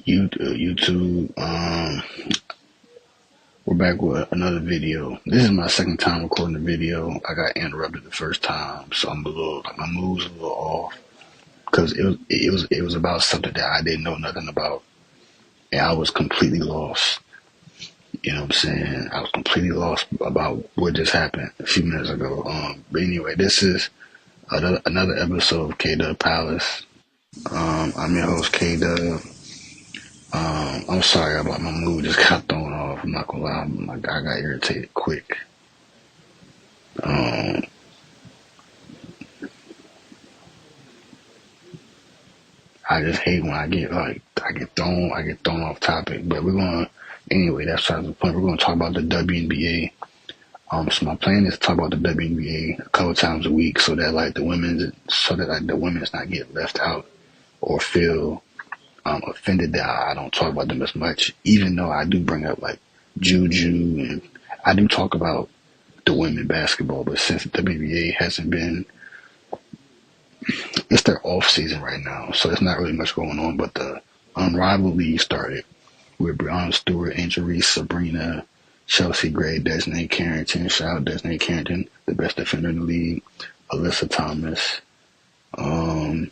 YouTube. We're back with another video. This is my second time recording the video. I got interrupted the first time, so I'm a little, like, my mood's a little off because it was about something that I didn't know nothing about, and I was completely lost. You know what I'm saying? I was completely lost about what just happened a few minutes ago. But anyway, this is another episode of K Dub Palace. I'm your host K Dub. I'm sorry about my mood just got thrown off. I'm not gonna lie, I got irritated quick. Um, I just hate when I get thrown off topic. But we're gonna anyway. That's not the point. We're gonna talk about the WNBA. So my plan is to talk about the WNBA a couple times a week, so that the women's not get left out or feel offended that I don't talk about them as much. Even though I do bring up like Juju and I do talk about the women basketball, but since the WNBA hasn't been, it's their off season right now, so there's not really much going on. But the Unrivaled League started with Breonna Stewart, Angel Reese, Sabrina, Chelsea Gray, Desnae Carrington. Shout out Desnae Carrington, the best defender in the league. Alyssa Thomas, um,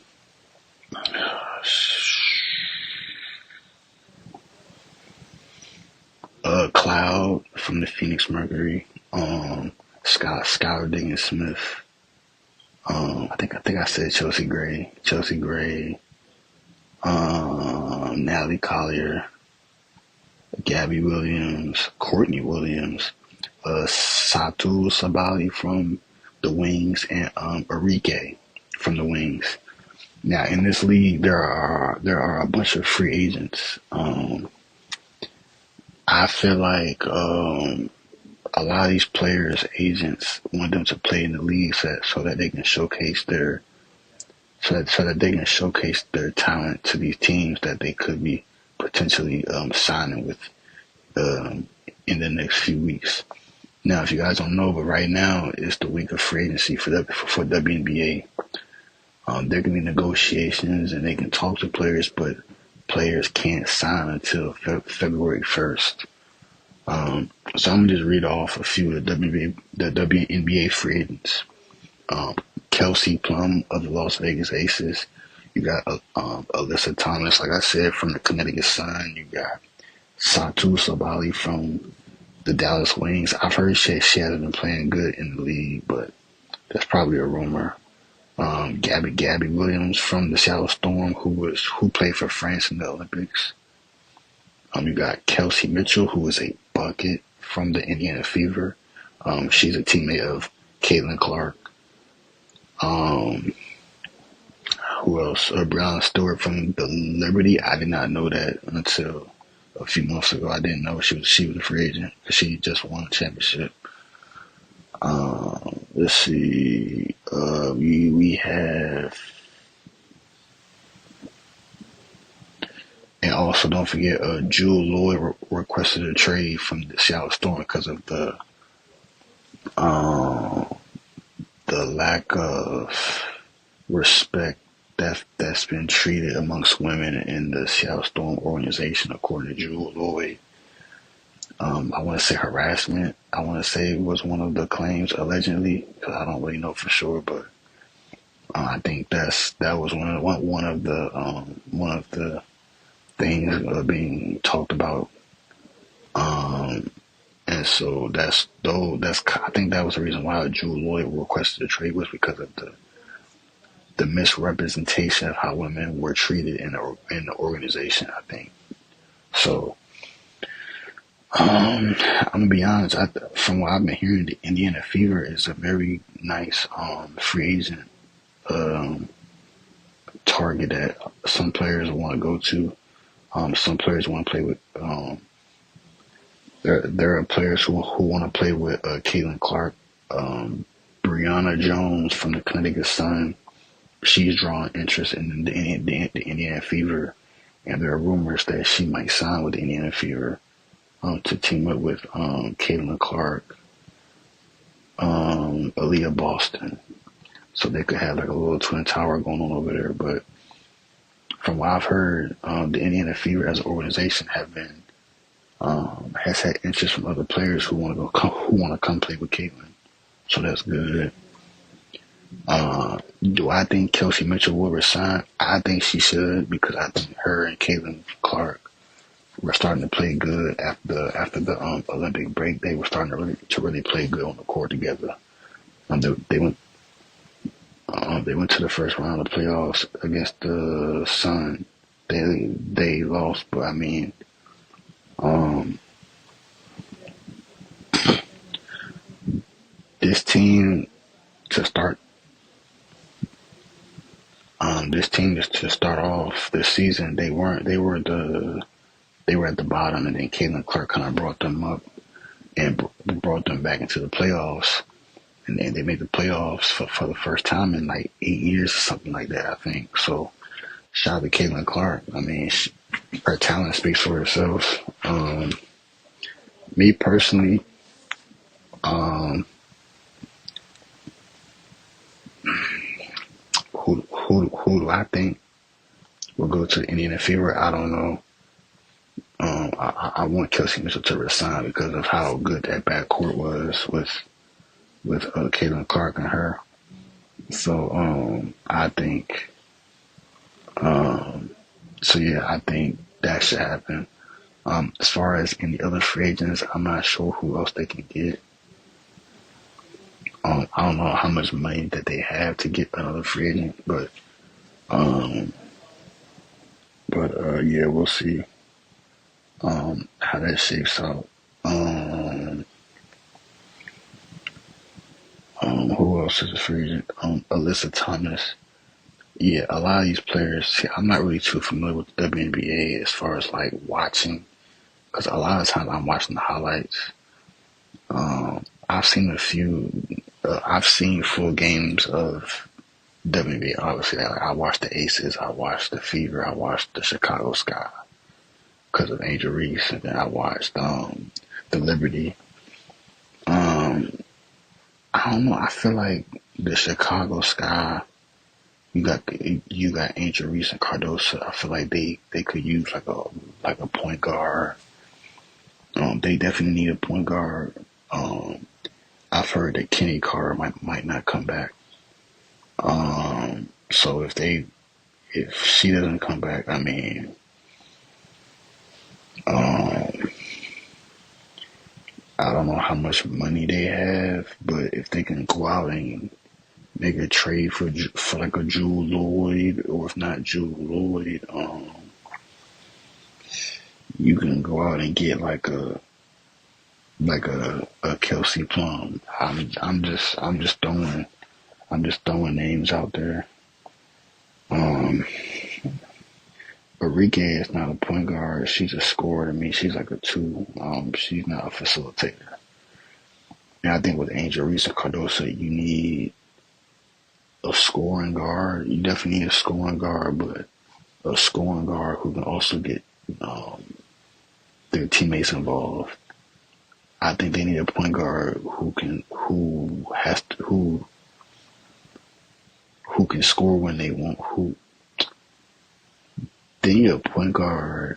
Cloud from the Phoenix Mercury, Skylar Diggins Smith. I think I said Chelsea Gray, Natalie Collier, Gabby Williams, Courtney Williams, Satu Sabali from the Wings, and Arike from the Wings. Now in this league, there are a bunch of free agents. I feel like a lot of these players' agents want them to play in the league so that they can showcase their talent to these teams that they could be potentially signing with in the next few weeks. Now, if you guys don't know, but right now it's the week of free agency for WNBA. There can be negotiations and they can talk to players, but players can't sign until February 1st. So I'm gonna just read off a few of the WNBA free agents. Kelsey Plum of the Las Vegas Aces. You got Alyssa Thomas, like I said, from the Connecticut Sun. You got Satu Sabali from the Dallas Wings. I've heard she hasn't been playing good in the league, but that's probably a rumor. Gabby Williams from the Seattle Storm, who played for France in the Olympics. You got Kelsey Mitchell, who is a bucket from the Indiana Fever. She's a teammate of Caitlin Clark. Who else? Breonna Stewart from the Liberty. I did not know that until a few months ago. I didn't know she was a free agent because she just won a championship. Let's see. We have, and also don't forget, Jewel Lloyd requested a trade from the Seattle Storm because of the lack of respect that's been treated amongst women in the Seattle Storm organization, according to Jewel Lloyd. I want to say harassment. I want to say was one of the claims allegedly, because I don't really know for sure, but I think that was one of the things being talked about. And so I think that was the reason why Jewel Lloyd requested a trade, was because of the misrepresentation of how women were treated in the organization, I think. So I'm gonna be honest. From what I've been hearing, the Indiana Fever is a very nice free agent target that some players want to go to. Some players want to play with. There are players who want to play with Caitlin Clark, Brianna Jones from the Connecticut Sun. She's drawing interest in the Indiana Fever, and there are rumors that she might sign with the Indiana Fever to team up with Caitlin Clark, Aaliyah Boston, so they could have like a little twin tower going on over there. But from what I've heard, the Indiana Fever as an organization has had interest from other players who want to come play with Caitlin. So that's good. Do I think Kelsey Mitchell will resign? I think she should, because I think her and Caitlin Clark were starting to play good after the Olympic break. They were starting to really play good on the court together. They went to the first round of playoffs against the Sun. They lost, but I mean, um, this team to start just to start off this season, they were at the bottom, and then Caitlin Clark kind of brought them up and brought them back into the playoffs. And then they made the playoffs for the first time in like 8 years or something like that, I think. So shout out to Caitlin Clark. I mean, her talent speaks for itself. Me personally, um, who do I think will go to the Indiana Fever? I don't know. I want Kelsey Mitchell to resign because of how good that backcourt was with Caitlin Clark and her. So I think I think that should happen. As far as any other free agents, I'm not sure who else they can get. I don't know how much money that they have to get another free agent, um, yeah, we'll see how that shapes out. Um, who else is a free agent? Alyssa Thomas. Yeah, a lot of these players. See, I'm not really too familiar with the WNBA as far as like watching, because a lot of times I'm watching the highlights. I've seen a few. I've seen full games of WNBA. Obviously, like, I watched the Aces, I watched the Fever, I watched the Chicago Sky because of Angel Reese, and then I watched the Liberty. Um, I don't know. I feel like the Chicago Sky. You got Angel Reese and Cardosa. I feel like they could use like a point guard. They definitely need a point guard. I've heard that Kenny Carr might not come back. So if she doesn't come back, I mean, um, I don't know how much money they have, but if they can go out and make a trade for like a Jewel Lloyd, or if not Jewel Lloyd, you can go out and get like a Kelsey Plum. I'm just throwing names out there. Um, Enrique is not a point guard. She's a scorer to me. She's like a two. She's not a facilitator. And I think with Angel Reese and Cardosa, you need a scoring guard. You definitely need a scoring guard, but a scoring guard who can also get um, their teammates involved. I think they need a point guard who can score when they want. Who They need a point guard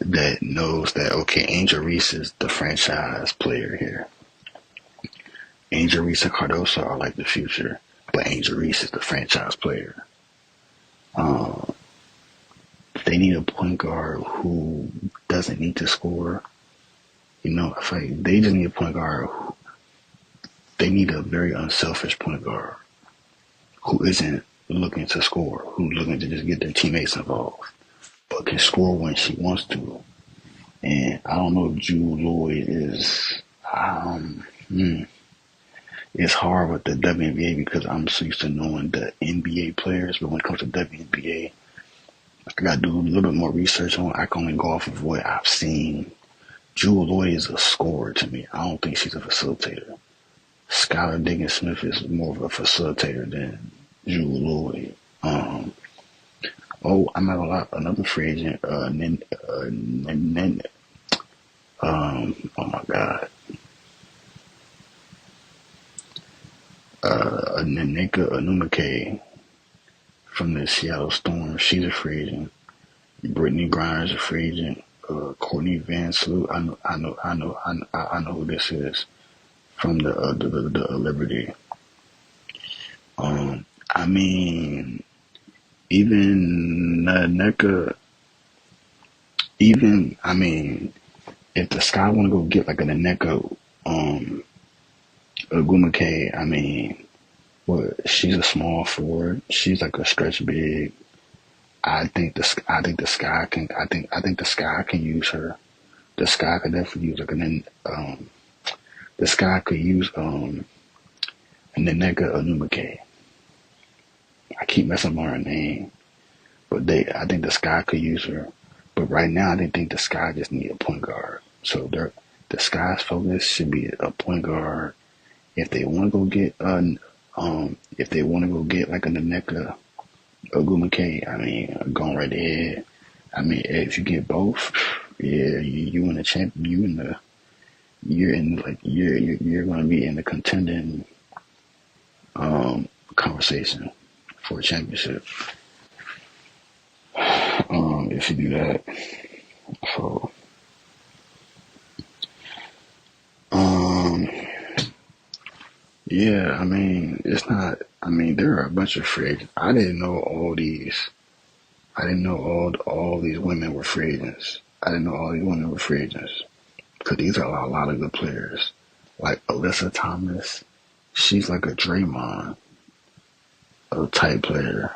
that knows that, okay, Angel Reese is the franchise player here. Angel Reese and Cardosa are like the future, but Angel Reese is the franchise player. Um, they need a point guard who doesn't need to score. I feel like they just need a point guard. They need a very unselfish point guard who isn't looking to score, who's looking to just get their teammates involved, but can score when she wants to. And I don't know if Jewel Lloyd is. It's hard with the WNBA because I'm so used to knowing the NBA players, but when it comes to WNBA, I got to do a little bit more research on it. I can only go off of what I've seen. Jewel Lloyd is a scorer to me. I don't think she's a facilitator. Skylar Diggins-Smith is more of a facilitator than Jewel Lloyd. I'm not gonna lie. Another free agent, oh my God, Nneka Onumake from the Seattle Storm. She's a free agent. Brittany Griner's a free agent. Courtney Van Sloot. I know who this is from the Liberty. I mean, even NECA, I mean, if the Sky want to go get like a NECA, Wnba, I mean, what? She's a small forward. She's like a stretch big. I think the Sky can use her. The Sky could definitely use like the Sky could use Nneka Wnba. I keep messing up on her name, but I think the Sky could use her. But right now, I think the Sky just need a point guard. So the Sky's focus should be a point guard. If they want to go get like a Nneka Wnba, I mean, going right ahead. I mean, if you get both, yeah, you in the champ, you're going to be in the contending conversation for a championship. If you do that, so yeah, I mean, it's not. I mean, there are a bunch of free agents. I didn't know all these. I didn't know all these women were free agents. I didn't know all these women were free agents because these are a lot of good players. Like Alyssa Thomas, she's like a Draymond type player.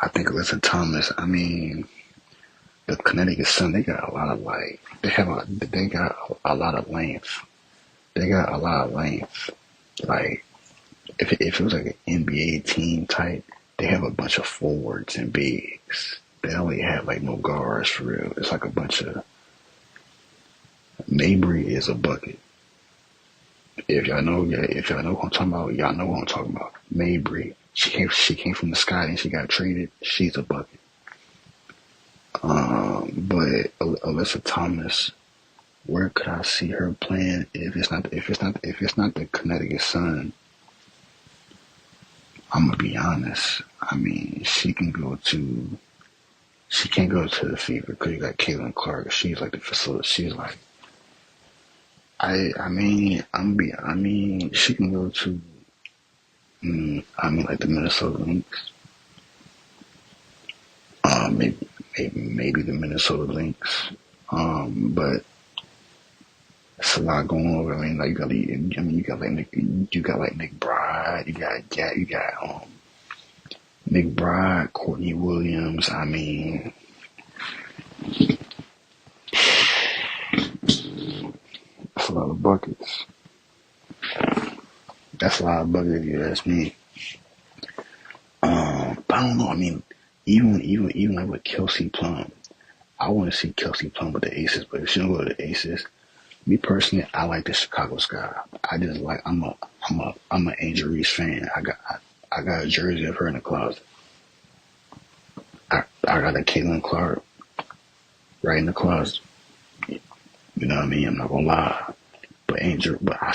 I think Alyssa Thomas. I mean, the Connecticut Sun, they got a lot of they got a lot of length. They got a lot of length. Like if it was like an NBA team type, they have a bunch of forwards and bigs. They don't really have like no guards for real. It's like a bunch of. Mabry is a bucket. If y'all know who I'm talking about, y'all know who I'm talking about. Mabry. She came from the Sky and she got traded. She's a bucket. But Alyssa Thomas, where could I see her playing if it's not the Connecticut Sun? I'm gonna be honest. I mean, she can't go to the Fever because you got Caitlin Clark. She's like the facility. She's like, I mean, she can go to. Like the Minnesota Lynx. Maybe the Minnesota Lynx. But it's a lot going on. I mean, like you got like Nick Bride. You got Nick Bride, Courtney Williams. I mean, that's a lot of buckets. That's a lot of buckets if you ask me. But I don't know. I mean, even like with Kelsey Plum, I want to see Kelsey Plum with the Aces. But if she don't go to the Aces, me personally, I like the Chicago Sky. I just like I'm an Angel Reese fan. I got a jersey of her in the closet. I got a Caitlin Clark right in the closet. You know what I mean? I'm not gonna lie. But I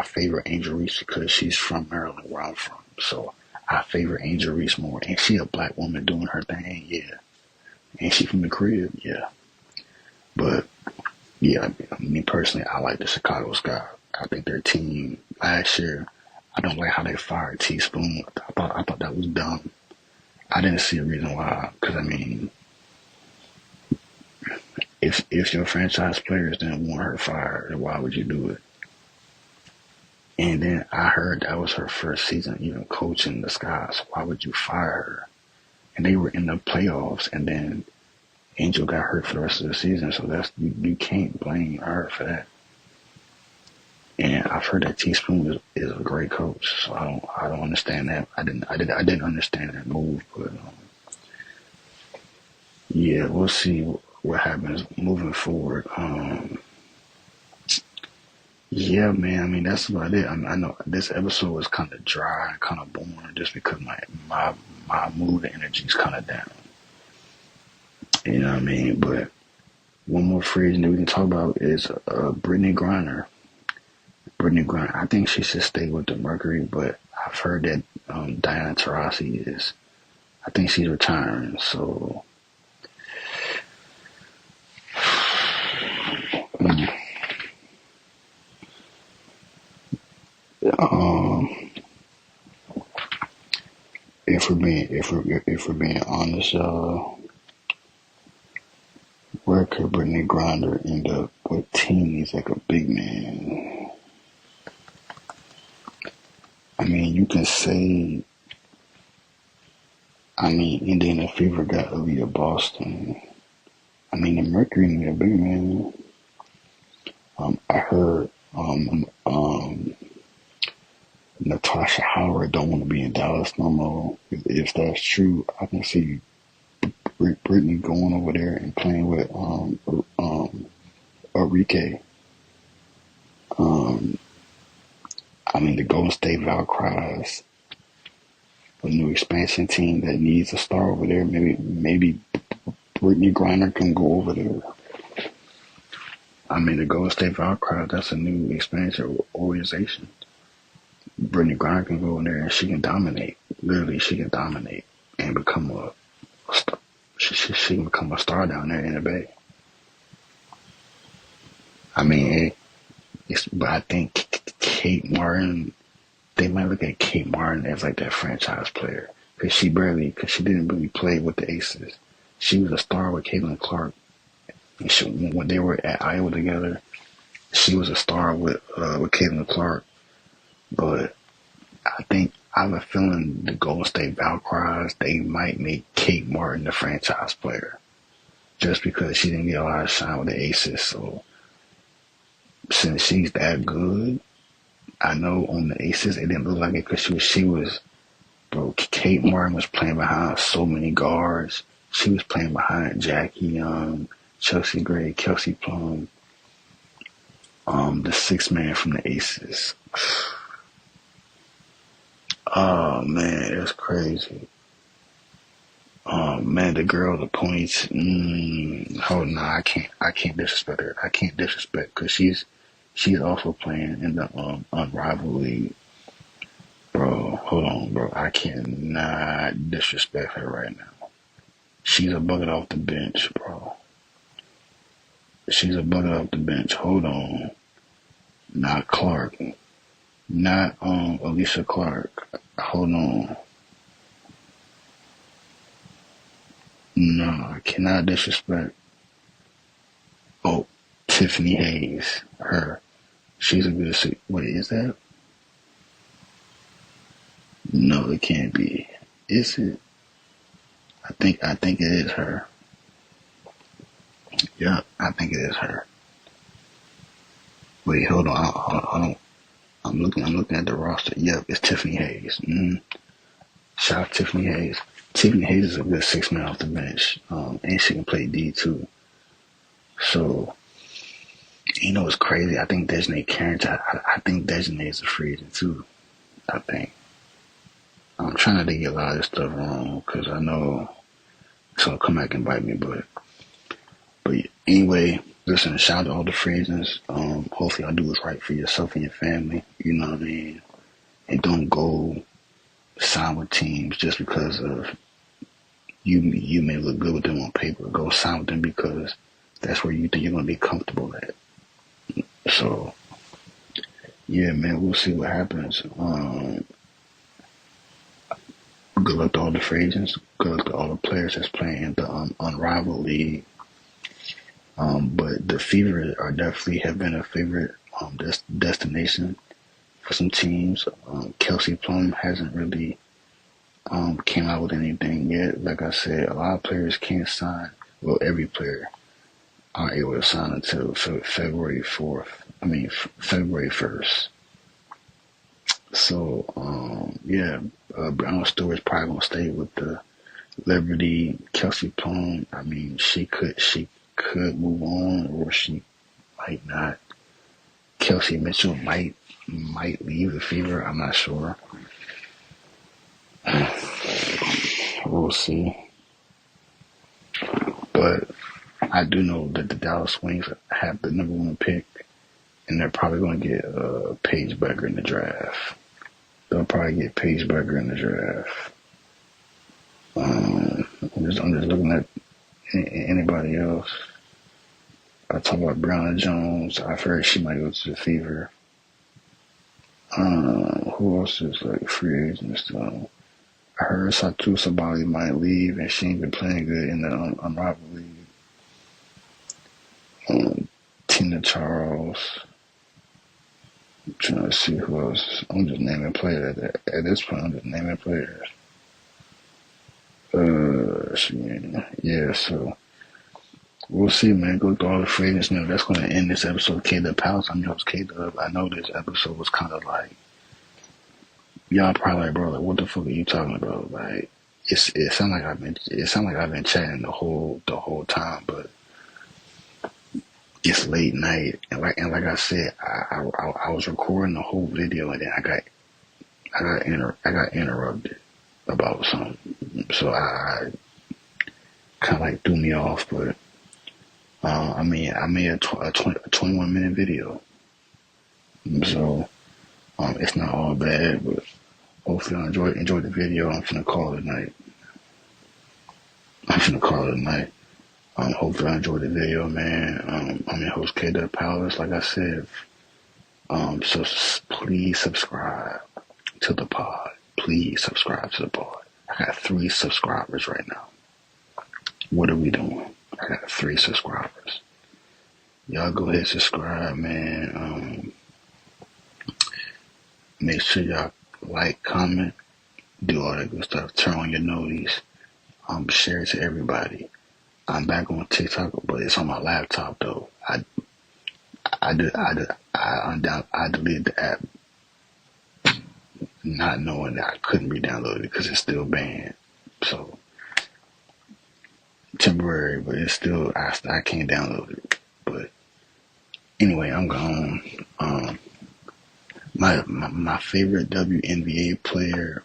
favor Angel Reese because she's from Maryland, where I'm from. So I favor Angel Reese more. And she a black woman doing her thing, yeah. And she from the crib, yeah. But yeah, me personally, I like the Chicago Sky. I think their team last year, I don't like how they fired Teaspoon. I thought that was dumb. I didn't see a reason why. Because I mean, if your franchise players didn't want her fired, then why would you do it? And then I heard that was her first season even coaching the Sky, so why would you fire her? And they were in the playoffs, and then Angel got hurt for the rest of the season, so that's you can't blame her for that. And I've heard that Teaspoon is a great coach, so I don't understand that. I didn't understand that move, but yeah, we'll see what happens moving forward. Yeah, man. I mean, that's about it. I know this episode was kind of dry and kind of boring just because my mood and energy is kind of down. You know what I mean? But one more free agent that we can talk about is Brittany Griner. I think she should stay with the Mercury, but I've heard that Diana Taurasi is. I think she's retiring. So um, if we're being honest, where could Brittany Griner end up? What team needs like a big man? I mean, you can say. I mean, Indiana Fever got Aaliyah Boston. I mean, the Mercury need a big man. I heard Natasha Howard don't want to be in Dallas no more. If that's true, I can see Brittany going over there and playing with Enrique. Um, I mean, the Golden State Valkyries, a new expansion team that needs a star over there. Maybe Brittany Griner can go over there. I mean, the Golden State Valkyries, that's a new expansion organization. Brittany Griner can go in there and she can dominate. Literally, she can dominate and become a star. She can become a star down there in the Bay. I mean, but I think Kate Martin, they might look at Kate Martin as like that franchise player because she didn't really play with the Aces. She was a star with Caitlin Clark. And when they were at Iowa together, she was a star with Caitlin Clark. But I have a feeling the Golden State Valkyries, they might make Kate Martin the franchise player just because she didn't get a lot of shine with the Aces. So since she's that good, I know on the Aces it didn't look like it because she was, bro. Kate Martin was playing behind so many guards. She was playing behind Jackie Young, Chelsea Gray, Kelsey Plum, the sixth man from the Aces. Oh man, it's crazy. Man, the girl, the points. Oh no, I can't disrespect her. I can't disrespect because she's also playing in the Unrivaled League. Bro, hold on, bro. I cannot disrespect her right now. She's a bucket off the bench, bro. She's a bucket off the bench. Hold on. Not Clark. Not Alicia Clark. Hold on. No, I cannot disrespect. Oh, Tiffany Hayes. Her. She's a good. Wait, is that? No, it can't be. Is it? I think it is her. Yeah, I think it is her. Wait, hold on. I don't. I'm looking at the roster. Yep, it's Tiffany Hayes. Shout out Tiffany Hayes. Tiffany Hayes is a good 6 man off the bench, and she can play D too. So, it's crazy. I think Dejanay Carrington. I think Dejanay is a free agent too. I think. I'm trying not to get a lot of this stuff wrong because I know it's gonna come back and bite me. But anyway, listen. Shout out to all the free agents. Hopefully, y'all do what's right for yourself and your family. You know what I mean? And don't go sign with teams just because of you may look good with them on paper. Go sign with them because that's where you think you're gonna be comfortable at. So yeah, man, we'll see what happens. Good luck to all the free agents. Good luck to all the players that's playing in the Unrivaled League. But the Fever are definitely have been a favorite destination for some teams. Kelsey Plum hasn't really came out with anything yet. Like I said, a lot of players can't sign. Well, every player aren't able to sign until February 4th. February 1st. So, yeah, Brown Stewart's probably gonna stay with the Liberty. Kelsey Plum, I mean, she could move on, or she might not. Kelsey Mitchell might leave the Fever. I'm not sure. We'll see. But I do know that the Dallas Wings have the number 1 pick, and they're probably going to get Paige Becker in the draft. they'll probably get Paige Becker in the draft. I'm just looking at anybody else. I talk about Brianna Jones. I've heard she might go to the Fever. Who else is like free agents? I heard Satu Sabali might leave, and she ain't been playing good in the Unrivaled League. Tina Charles. I'm trying to see who else. I'm just naming players at this point. I'm just naming players. So we'll see, man. Go through all the free agents. That's going to end this episode of K-Dub House. I'm your host, K-Dub. I know this episode was kind of like, y'all probably like, bro, like, what the fuck are you talking about? Like, it sounds like I've been chatting the whole time, but it's late night, and like I said, I was recording the whole video, and then I got interrupted about something, so I kind of like threw me off. But I made a 21-minute video, so it's not all bad, but hopefully I enjoy the video. I'm finna call it a night. Hopefully I enjoyed the video, man. I'm your host, K-Dub Palace, like I said. So please subscribe to the pod. Please subscribe to the pod. I got 3 subscribers right now. What are we doing? I got 3 subscribers. Y'all go ahead and subscribe, man. Make sure y'all like, comment, do all that good stuff. Turn on your noties. Share it to everybody. I'm back on TikTok, but it's on my laptop though. I deleted the app, not knowing that I couldn't be downloaded because it's still banned. So temporary, but it's still I can't download it. But anyway, I'm gone. My favorite WNBA player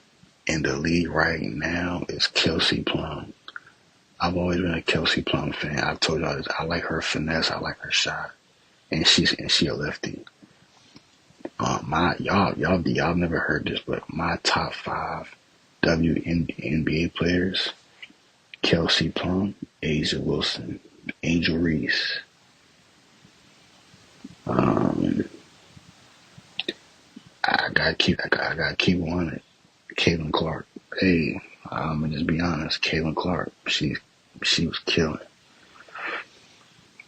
in the league right now is Kelsey Plum. I've always been a Kelsey Plum fan. I've told y'all this. I like her finesse. I like her shot, and she a lefty. Y'all never heard this, but my top 5 WNBA players: Kelsey Plum, Asia Wilson, Angel Reese. I gotta keep on it. Caitlin Clark. Hey, I'm gonna just be honest. Caitlin Clark. She was killing.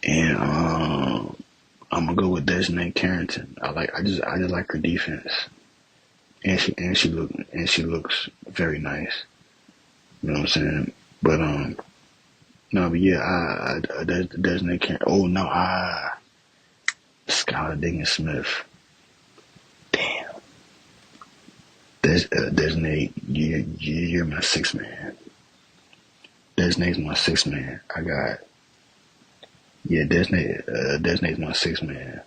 And I'm gonna go with Desnae Carrington. I just like her defense, and she looks very nice. You know what I'm saying? But Desnae Carrington. Oh no, Skylar Diggins Smith. Damn. Desnae, you're my 6th man. Desnae's my 6th man. Desnae's my 6th man.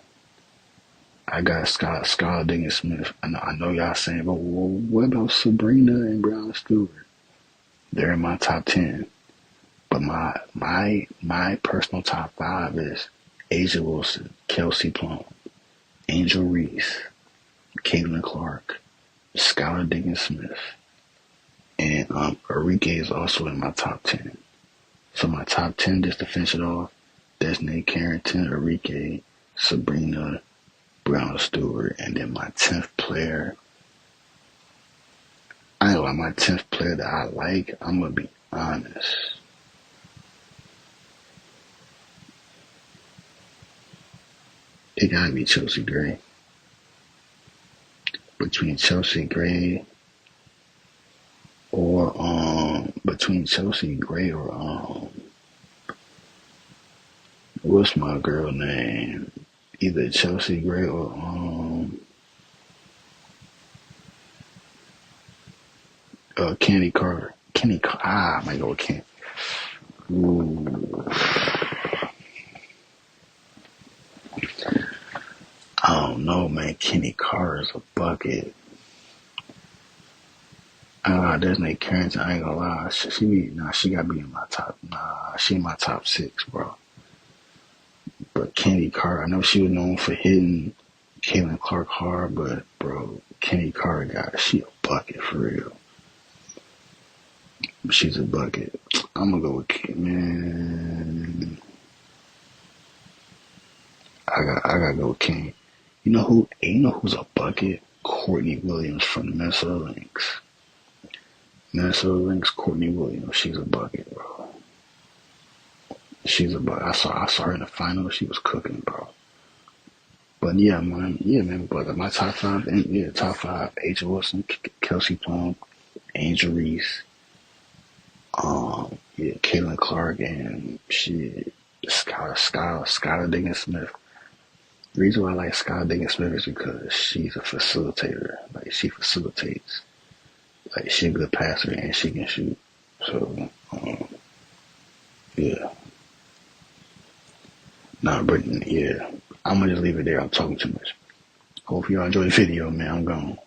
I got Skylar Diggins Smith. I know y'all saying, but what about Sabrina and Brown Stewart? They're in my top 10. But my personal top 5 is Asia Wilson, Kelsey Plum, Angel Reese, Caitlin Clark, Skylar Diggins Smith, and Enrique is also in my top 10. So my top 10, just to finish it off: Desnae Carrington, Enrique, Sabrina, Brown Stewart, and then my 10th player. I know my 10th player that I like. I'm gonna be honest. It gotta be Chelsea Gray. Between Chelsea Gray or what's my girl name? Either Chelsea Gray or Candy Carter. I might go with Candy. Ooh. I don't know, man. Kenny Carter's a bucket. Desnae Carrington, I ain't gonna lie. She gotta be in my top. She in my top 6, bro. But Candy Carter, I know she was known for hitting, Caitlin Clark hard, but bro, Kenny Carter she a bucket for real. She's a bucket. I'm gonna go with man. I gotta go with Kenny. You know who? You know who's a bucket? Courtney Williams from the Minnesota Lynx. Minnesota Lynx, Courtney Williams. She's a bucket, bro. She's a bucket. I saw her in the final. She was cooking, bro. But yeah, man. But my top five, top five: H. Wilson, Kelsey Plum, Angel Reese, Caitlin Clark, and Skylar Diggins Smith. The reason why I like Skylar Diggins Smith is because she's a facilitator. Like she facilitates. Like she's a good passer and she can shoot. So yeah. Nah, Brittany, yeah. I'm gonna just leave it there. I'm talking too much. Hope y'all enjoy the video, man. I'm gone.